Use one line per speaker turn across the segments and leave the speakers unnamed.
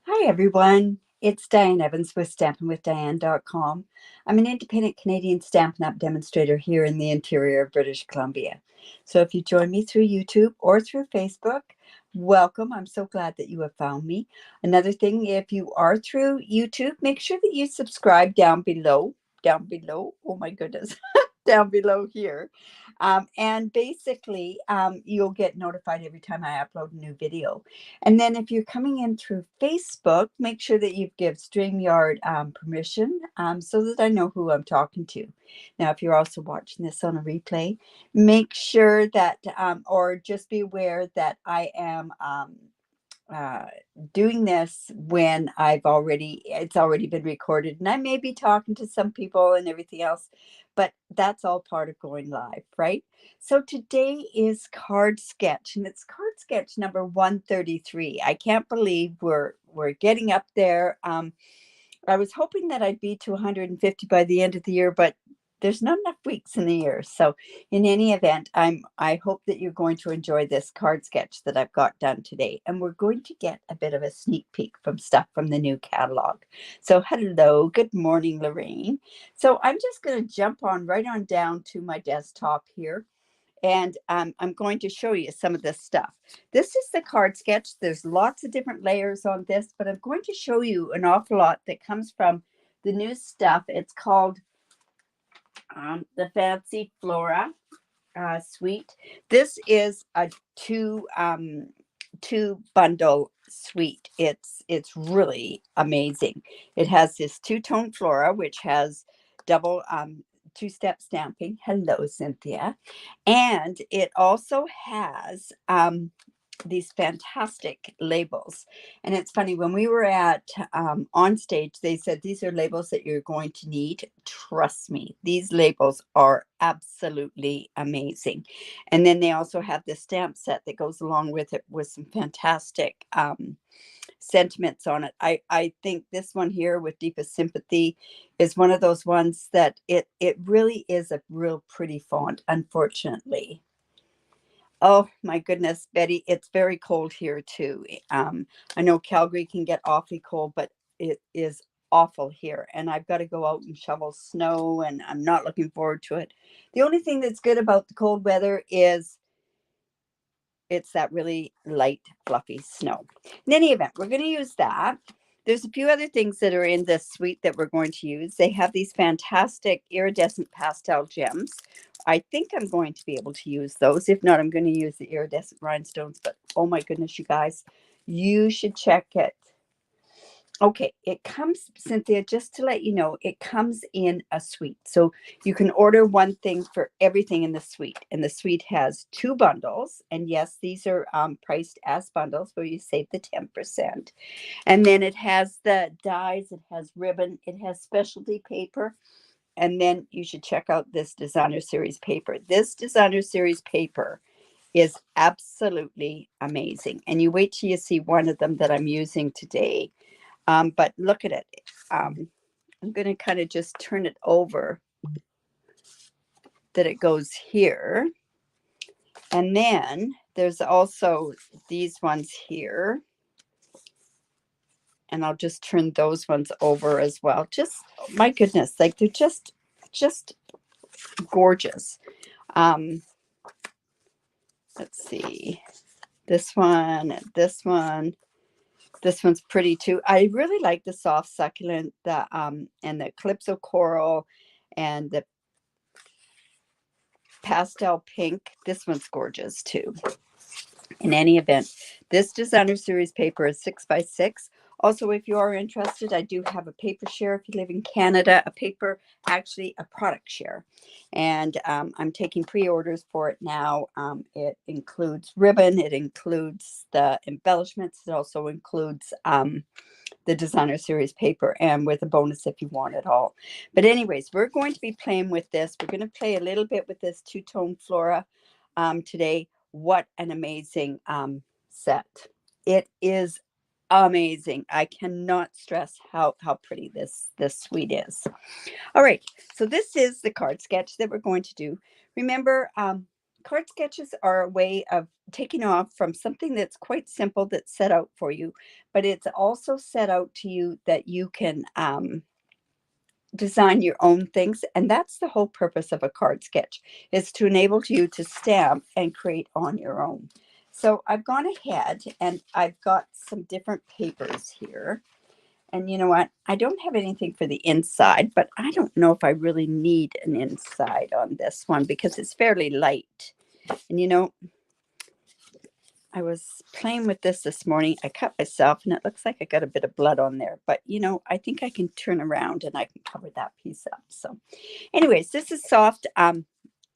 Hi, everyone. It's Diane Evans with stampinwithdiane.com. I'm an independent Canadian Stampin' Up demonstrator here in the interior of British Columbia. So if you join me through YouTube or through Facebook, welcome. I'm so glad that you have found me. Another thing, if you are through YouTube, make sure that you subscribe down below. Down below. Oh my goodness. Down below here. And basically, you'll get notified every time I upload a new video. And then if you're coming in through Facebook, make sure that you give StreamYard permission so that I know who I'm talking to. Now, if you're also watching this on a replay, make sure that, or just be aware that I am uh, doing this when it's already been recorded, and I may be talking to some people and everything else, but that's all part of going live, right? So today is card sketch, and it's card sketch number 133. I can't believe we're getting up there. I was hoping that I'd be to 150 by the end of the year, but there's not enough weeks in the year. So in any event, I hope that you're going to enjoy this card sketch that I've got done today. And we're going to get a bit of a sneak peek from stuff from the new catalog. So hello, good morning, Lorraine. So I'm just going to jump on right on down to my desktop here. And I'm going to show you some of this stuff. This is the card sketch. There's lots of different layers on this, but I'm going to show you an awful lot that comes from the new stuff. It's called the Fancy Flora suite. This is a two bundle suite. It's really amazing. It has this two-tone flora, which has double two-step stamping. Hello, Cynthia. And it also has these fantastic labels. And it's funny, when we were at on stage, they said these are labels that you're going to need. Trust me, these labels are absolutely amazing. And then they also have the stamp set that goes along with it with some fantastic sentiments on it. I think this one here with Deepest Sympathy is one of those ones that it really is a real pretty font, unfortunately. Oh my goodness, Betty, it's very cold here too. I know Calgary can get awfully cold, but it is awful here. And I've got to go out and shovel snow, and I'm not looking forward to it. The only thing that's good about the cold weather is it's that really light, fluffy snow. In any event, we're going to use that. There's a few other things that are in this suite that we're going to use. They have these fantastic iridescent pastel gems. I think I'm going to be able to use those. If not, I'm going to use the iridescent rhinestones. But oh my goodness, you guys, you should check it. Okay, it comes, Cynthia, just to let you know, it comes in a suite. So you can order one thing for everything in the suite. And the suite has two bundles. And yes, these are priced as bundles where you save the 10%. And then it has the dies, it has ribbon, it has specialty paper. And then you should check out this designer series paper. This designer series paper is absolutely amazing. And you wait till you see one of them that I'm using today. But look at it. I'm going to kind of just turn it over that it goes here. And then there's also these ones here. And I'll just turn those ones over as well. Just, my goodness, like they're just gorgeous. Let's see. This one and this one. This one's pretty too. I really like the soft succulent, and the calypso coral, and the pastel pink. This one's gorgeous too. In any event, this designer series paper is 6x6. Also, if you are interested, I do have a paper share if you live in Canada, actually a product share. And I'm taking pre-orders for it now. It includes ribbon, it includes the embellishments, it also includes the designer series paper, and with a bonus if you want it all. But anyways, we're going to be playing with this. We're going to play a little bit with this two-tone flora today. What an amazing set. It is amazing. I cannot stress how pretty this suite is. All right, so this is the card sketch that we're going to do. Remember, card sketches are a way of taking off from something that's quite simple that's set out for you, but it's also set out to you that you can design your own things. And that's the whole purpose of a card sketch, is to enable you to stamp and create on your own. So I've gone ahead and I've got some different papers here. And you know what? I don't have anything for the inside, but I don't know if I really need an inside on this one because it's fairly light. And you know, I was playing with this morning. I cut myself and it looks like I got a bit of blood on there, but you know, I think I can turn around and I can cover that piece up. So anyways, this is soft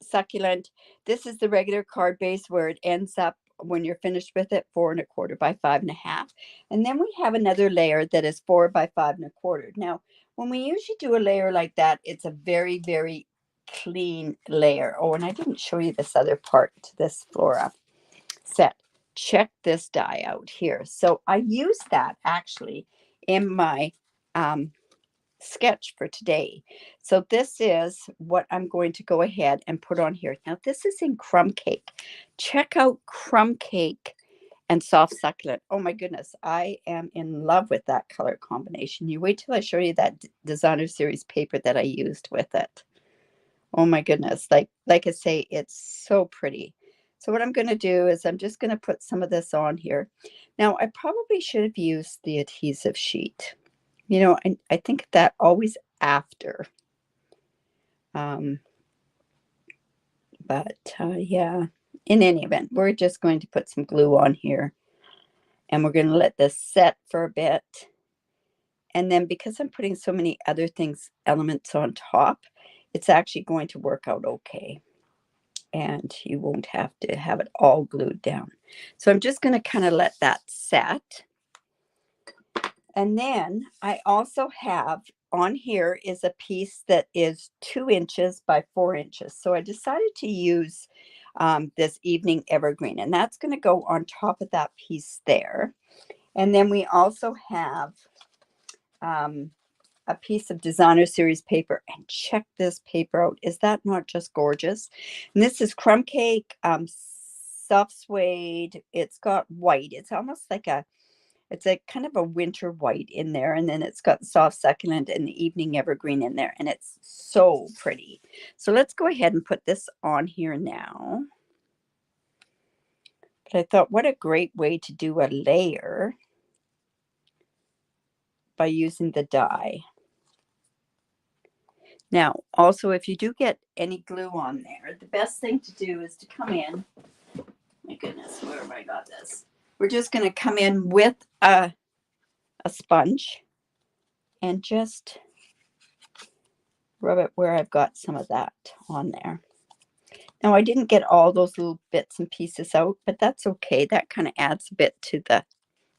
succulent. This is the regular card base where it ends up when you're finished with it, 4 1/4 by 5 1/2. And then we have another layer that is 4 by 5 1/4. Now, when we usually do a layer like that, it's a very, very clean layer. Oh, and I didn't show you this other part to this flora set. Check this die out here. So I use that actually in my sketch for today. So this is what I'm going to go ahead and put on here. Now this is in crumb cake. Check out crumb cake and soft succulent. Oh my goodness, I am in love with that color combination. You wait till I show you that designer series paper that I used with it. Oh my goodness, like I say, it's so pretty. So what I'm going to do is I'm just going to put some of this on here. Now I probably should have used the adhesive sheet. You know, I think that always after. Yeah, in any event, we're just going to put some glue on here. And we're going to let this set for a bit. And then because I'm putting so many other things, elements on top, it's actually going to work out okay. And you won't have to have it all glued down. So I'm just going to kind of let that set. And then I also have on here is a piece that is 2 inches by 4 inches. So I decided to use this evening evergreen, and that's going to go on top of that piece there. And then we also have a piece of designer series paper, and check this paper out. Is that not just gorgeous? And this is crumb cake, soft suede. It's got white. It's almost like it's a kind of a winter white in there. And then it's got soft succulent and the evening evergreen in there. And it's so pretty. So let's go ahead and put this on here now. But I thought, what a great way to do a layer by using the die. Now, also, if you do get any glue on there, the best thing to do is to come in. My goodness, where have I got this? We're just going to come in with a sponge and just rub it where I've got some of that on there. Now, I didn't get all those little bits and pieces out, but that's okay. That kind of adds a bit to the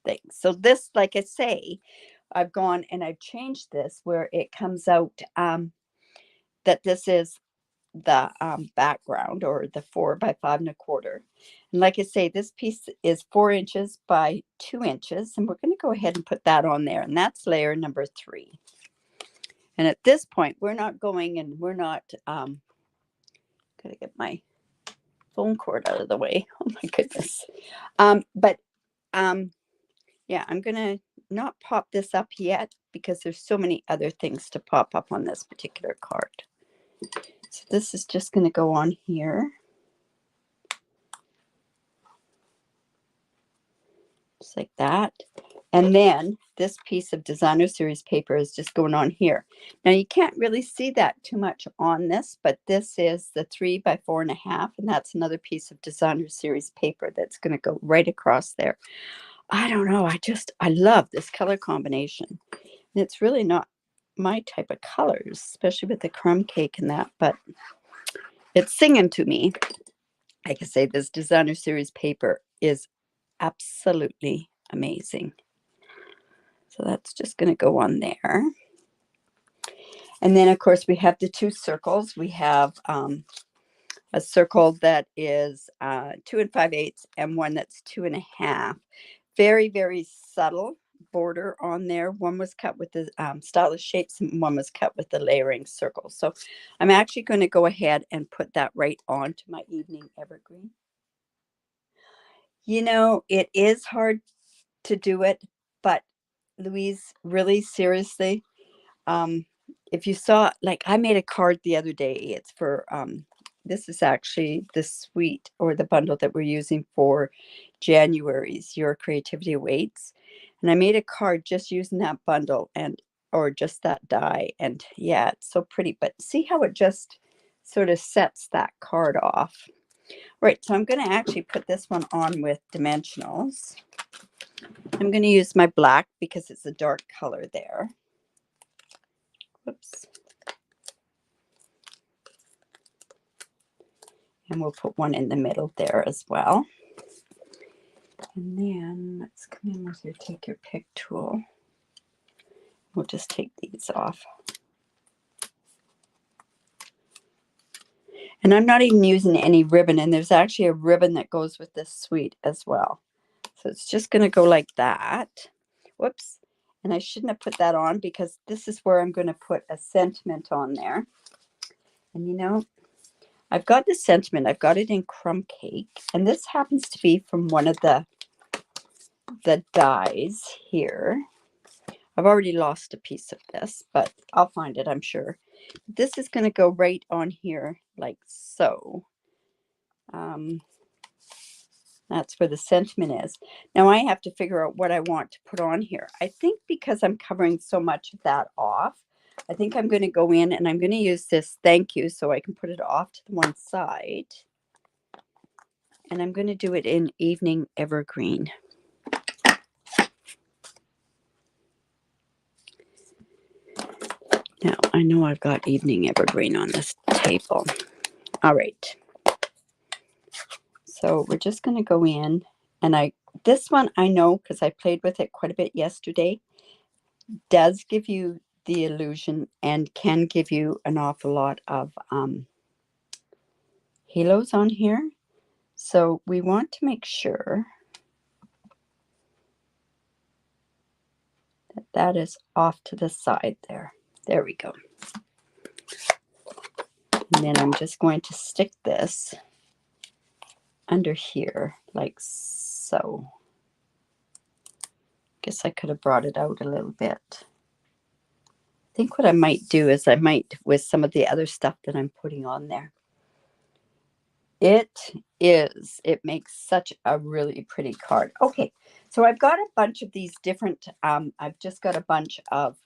thing. So this, like I say, I've gone and I've changed this where it comes out that this is the background, or the 4 by 5 1/4. And like I say, this piece is 4 inches by 2 inches, and we're going to go ahead and put that on there, and that's layer number 3. And at this point, we're not going, and we're not gotta get my phone cord out of the way. Oh my goodness. Yeah, I'm gonna not pop this up yet because there's so many other things to pop up on this particular card. So this is just going to go on here. Just like that. And then this piece of designer series paper is just going on here. Now you can't really see that too much on this, but this is the 3 by 4 1/2, and that's another piece of designer series paper that's going to go right across there. I don't know. I love this color combination. And it's really not my type of colors, especially with the crumb cake and that, but it's singing to me. Like I say, this designer series paper is absolutely amazing. So that's just going to go on there. And then, of course, we have the 2 circles. We have a circle that is 2 5/8 and one that's 2 1/2. Very, very subtle, border on there. One was cut with the stylish shapes and one was cut with the layering circles. So I'm actually going to go ahead and put that right onto my evening evergreen. You know, it is hard to do it, but Louise, really seriously, if you saw, like, I made a card the other day. It's for this is actually the suite or the bundle that we're using for January's Your Creativity Awaits, and I made a card just using that bundle and or just that die, and yeah, it's so pretty. But see how it just sort of sets that card off. Right, so I'm going to actually put this one on with dimensionals. I'm going to use my black because it's a dark color there. Whoops. And we'll put one in the middle there as well. And then let's come in with your take your pick tool. We'll just take these off. And I'm not even using any ribbon, and there's actually a ribbon that goes with this suite as well. So it's just going to go like that. Whoops. And I shouldn't have put that on because this is where I'm going to put a sentiment on there. And you know, I've got the sentiment. I've got it in crumb cake. And this happens to be from one of the dies here. I've already lost a piece of this, but I'll find it, I'm sure. This is going to go right on here like so. That's where the sentiment is. Now I have to figure out what I want to put on here. I think because I'm covering so much of that off, I think I'm going to go in and I'm going to use this thank you so I can put it off to the one side. And I'm going to do it in Evening Evergreen. Now, I know I've got Evening Evergreen on this table. All right. So we're just going to go in, and this one I know because I played with it quite a bit yesterday, does give you the illusion and can give you an awful lot of halos on here. So we want to make sure that that is off to the side there. There we go. And then I'm just going to stick this under here like so. Guess I could have brought it out a little bit. I think what I might do is I might, with some of the other stuff that I'm putting on there. It makes such a really pretty card. Okay, so I've got a bunch of these different, I've just got a bunch of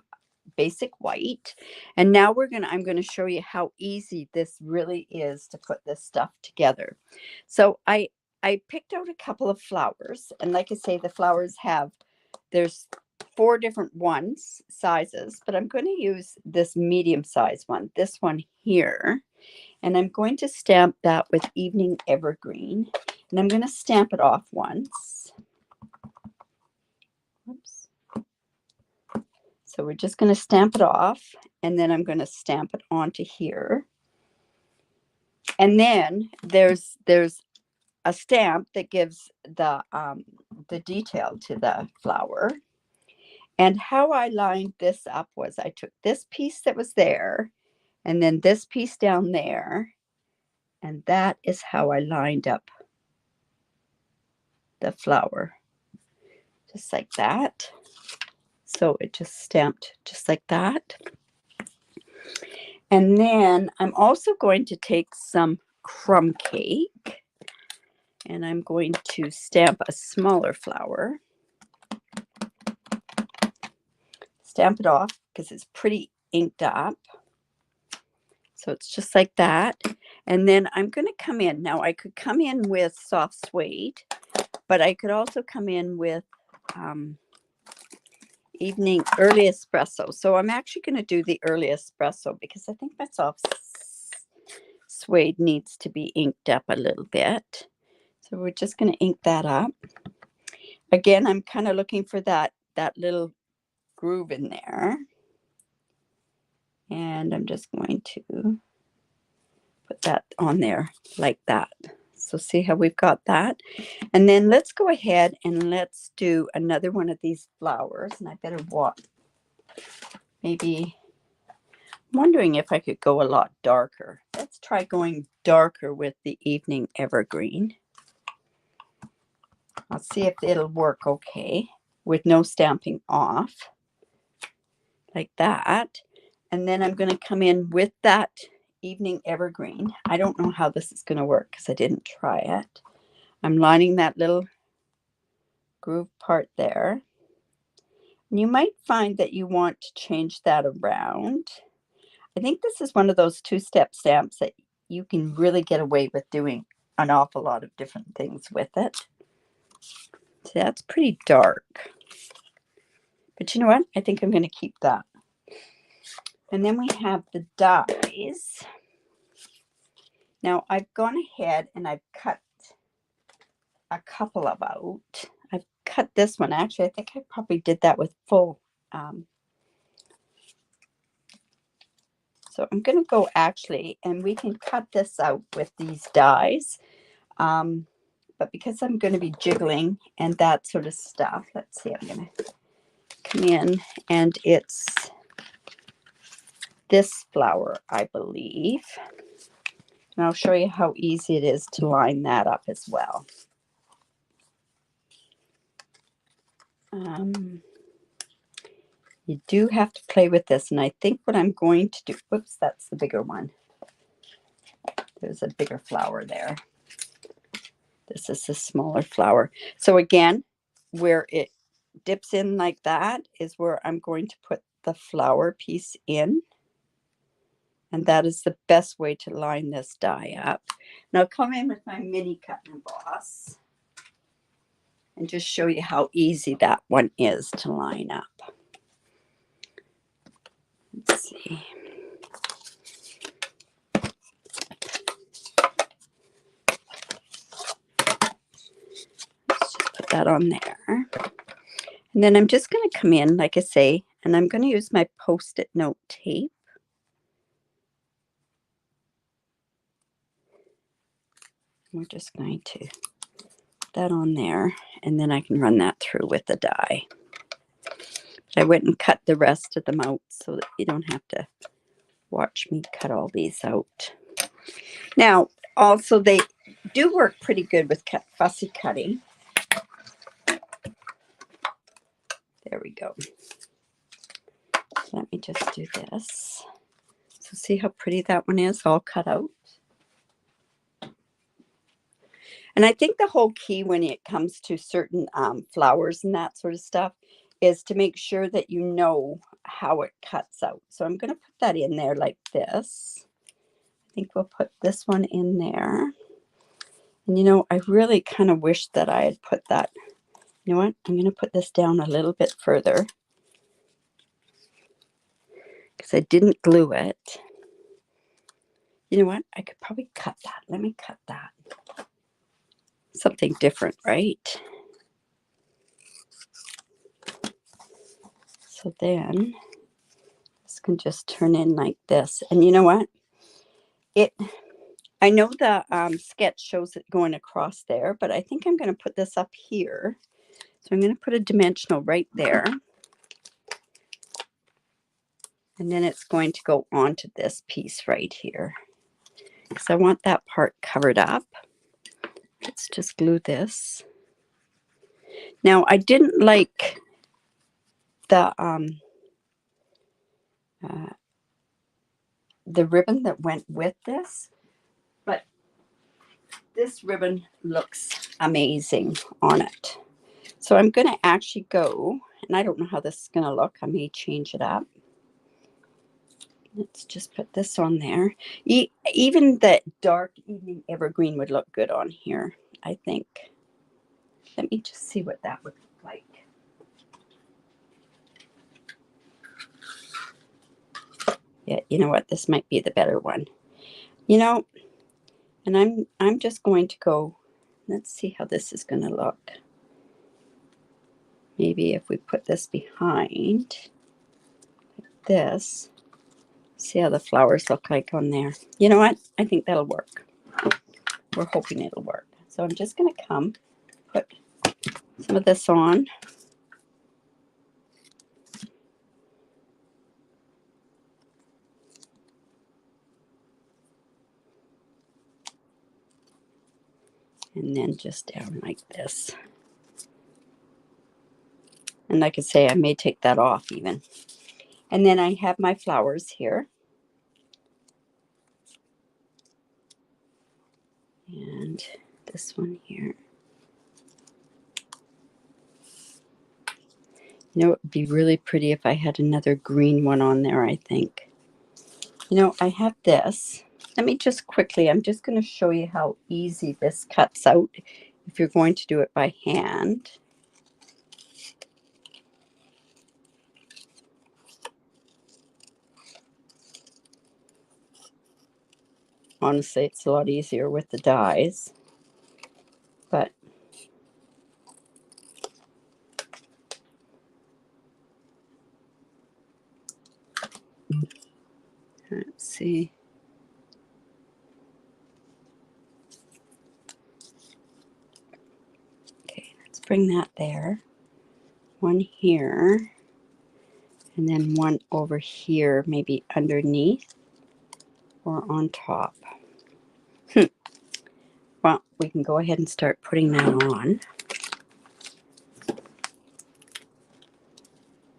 basic white, and now I'm going to show you how easy this really is to put this stuff together. So I picked out a couple of flowers, and like I say, the flowers there's 4 different sizes, but I'm going to use this medium size one, this one here, and I'm going to stamp that with Evening Evergreen, and I'm going to stamp it off once. Oops. So we're just going to stamp it off, and then I'm going to stamp it onto here. And then there's a stamp that gives the detail to the flower. And how I lined this up was I took this piece that was there, and then this piece down there, and that is how I lined up the flower, just like that. So it just stamped just like that. And then I'm also going to take some crumb cake, and I'm going to stamp a smaller flower. Stamp it off because it's pretty inked up. So it's just like that. And then I'm going to come in. Now I could come in with soft suede, but I could also come in with Evening Early Espresso. So I'm actually going to do the Early Espresso because I think my soft suede needs to be inked up a little bit. So we're just going to ink that up. Again, I'm kind of looking for that little groove in there. And I'm just going to put that on there like that. So see how we've got that? And then let's go ahead and let's do another one of these flowers. And I better walk. Maybe, I'm wondering if I could go a lot darker. Let's try going darker with the evening evergreen. I'll see if it'll work okay with no stamping off. Like that. And then I'm going to come in with that evening evergreen. I don't know how this is going to work because I didn't try it. I'm lining that little groove part there. And you might find that you want to change that around. I think this is one of those two-step stamps that you can really get away with doing an awful lot of different things with it. So that's pretty dark. But you know what? I think I'm going to keep that. And then we have the dies. Now I've gone ahead and I've cut a couple of out. I've cut this one. Actually, I think I probably did that with full. So I'm going to go actually, and we can cut this out with these dies. But because I'm going to be jiggling and that sort of stuff, let's see, I'm going to come in, and it's this flower, I believe. And I'll show you how easy it is to line that up as well. You do have to play with this, and I think what I'm going to do, whoops, that's the bigger one. There's a bigger flower there. This is the smaller flower. So again, where it dips in like that is where I'm going to put the flower piece in. And that is the best way to line this die up. Now I'll come in with my mini cut and emboss and just show you how easy that one is to line up. Let's see. Let's just put that on there. And then I'm just going to come in, like I say, and I'm going to use my Post-it note tape. We're just going to put that on there, and then I can run that through with the die. I went and cut the rest of them out so that you don't have to watch me cut all these out. Now, also they do work pretty good with fussy cutting. There we go. Let me just do this. So see how pretty that one is, all cut out. And I think the whole key when it comes to certain flowers and that sort of stuff is to make sure that you know how it cuts out. So I'm going to put that in there like this. I think we'll put this one in there. And you know, I really kind of wish that I had put that. You know what? I'm going to put this down a little bit further because I didn't glue it. You know what? I could probably cut that. Let me cut that. Something different, right? So then this can just turn in like this. And you know what? I know the sketch shows it going across there, but I think I'm going to put this up here. So I'm going to put a dimensional right there. And then it's going to go onto this piece right here. Because I want that part covered up. Let's just glue this. Now, I didn't like the ribbon that went with this, but this ribbon looks amazing on it. So I'm going to actually go, and I don't know how this is going to look. I may change it up. Let's just put this on there. Even the dark evening evergreen would look good on here, I think. Let me just see what that would look like. Yeah, you know what? This might be the better one. You know, and I'm just going to go, let's see how this is going to look. Maybe if we put this behind like this, see how the flowers look like on there. You know what? I think that'll work. we're hoping it'll work. So I'm just going to put some of this on. And then just down like this. And like I say, I may take that off even. And then I have my flowers here. And this one here. You know, it would be really pretty if I had another green one on there, I think. You know, I have this. Let me just quickly, I'm just going to show you how easy this cuts out if you're going to do it by hand. Honestly, it's a lot easier with the dies, but let's see. Okay, let's bring that there. One here, and then one over here, maybe underneath or on top. Well, we can go ahead and start putting that on.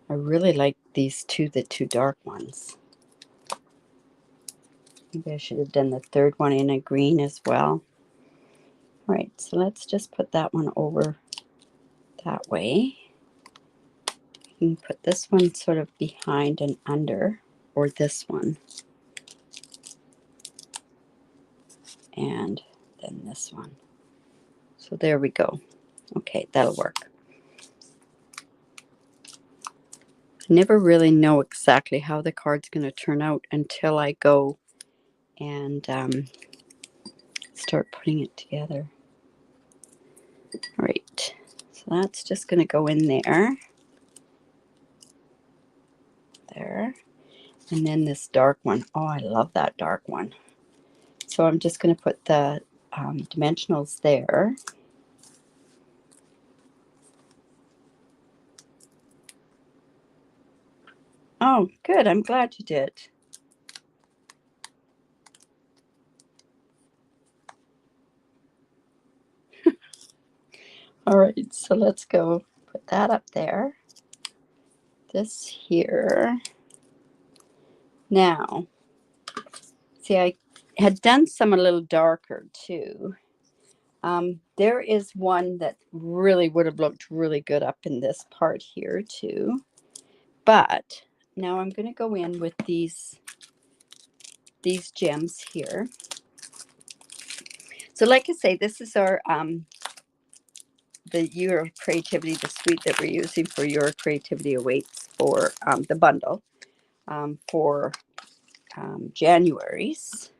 I really like these two, the two dark ones. Maybe I should have done the third one in a green as well. All right, so let's just put that one over that way. You can put this one sort of behind and under, or this one. And then this one. So there we go. Okay, that'll work. I never really know exactly how the card's going to turn out until I go and start putting it together. All right, so that's just going to go in there. There. And then this dark one. Oh, I love that dark one. So I'm just going to put the dimensionals there. Oh, good. I'm glad you did. All right, so let's go put that up there. This here. Now, see, I had done some a little darker too. There is one that really would have looked really good up in this part here too. But now I'm going to go in with these gems here. So like I say, this is our the Your Creativity, the suite that we're using for Your Creativity Awaits for the bundle for January's.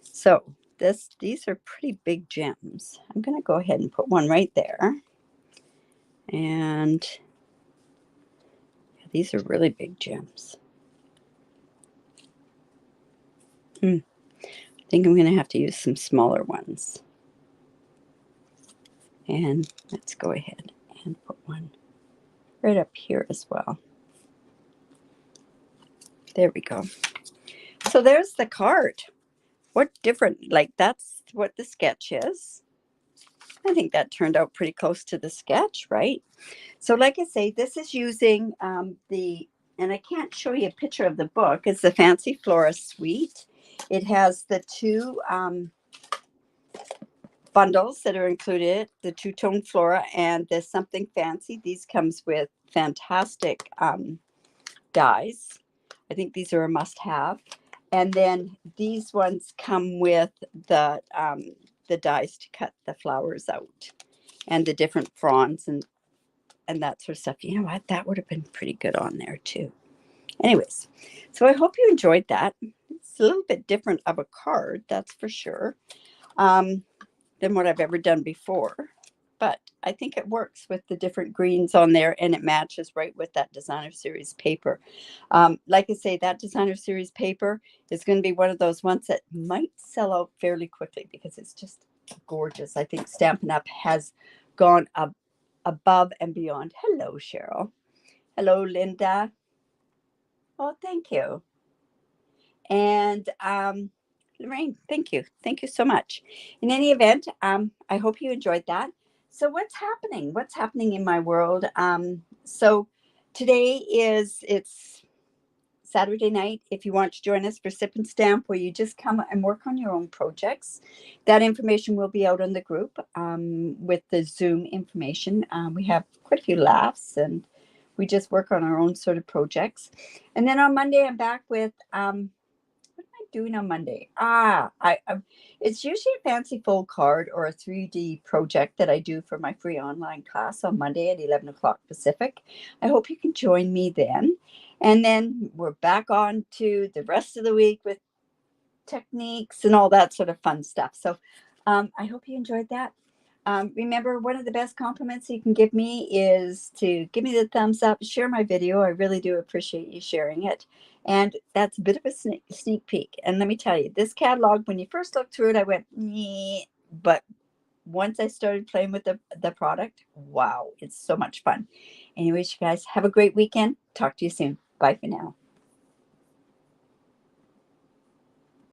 So these are pretty big gems. I'm going to go ahead and put one right there. And these are really big gems. I think I'm going to have to use some smaller ones. And let's go ahead and put one right up here as well. There we go. So there's the card. What different, like that's what the sketch is. I think that turned out pretty close to the sketch, right? So like I say, this is using and I can't show you a picture of the book, it's the Fancy Flora Suite. It has the two bundles that are included, the two-tone flora and the something fancy. These comes with fantastic dies. I think these are a must-have. And then these ones come with the dies to cut the flowers out and the different fronds and that sort of stuff. You know what? That would have been pretty good on there too. Anyways, so I hope you enjoyed that. It's a little bit different of a card, that's for sure, than what I've ever done before. but I think it works with the different greens on there, and it matches right with that designer series paper. Like I say, that designer series paper is going to be one of those ones that might sell out fairly quickly because it's just gorgeous. I think Stampin' Up has gone above and beyond. Hello, Cheryl. Hello, Linda. Oh, thank you. And Lorraine, thank you. Thank you so much. In any event, I hope you enjoyed that. So what's happening? What's happening in my world? So today it's Saturday night. If you want to join us for Sip and Stamp, where you just come and work on your own projects, that information will be out on the group with the Zoom information. We have quite a few laughs, and we just work on our own sort of projects. And then on Monday, I'm back with doing on Monday? It's usually a fancy fold card or a 3D project that I do for my free online class on Monday at 11 o'clock Pacific. I hope you can join me then. And then we're back on to the rest of the week with techniques and all that sort of fun stuff. So I hope you enjoyed that. Remember, one of the best compliments you can give me is to give me the thumbs up, share my video. I really do appreciate you sharing it. And that's a bit of a sneak peek. And let me tell you, this catalog, when you first looked through it, I went, nee. But once I started playing with the product, wow, it's so much fun. Anyways, you guys have a great weekend. Talk to you soon. Bye for now.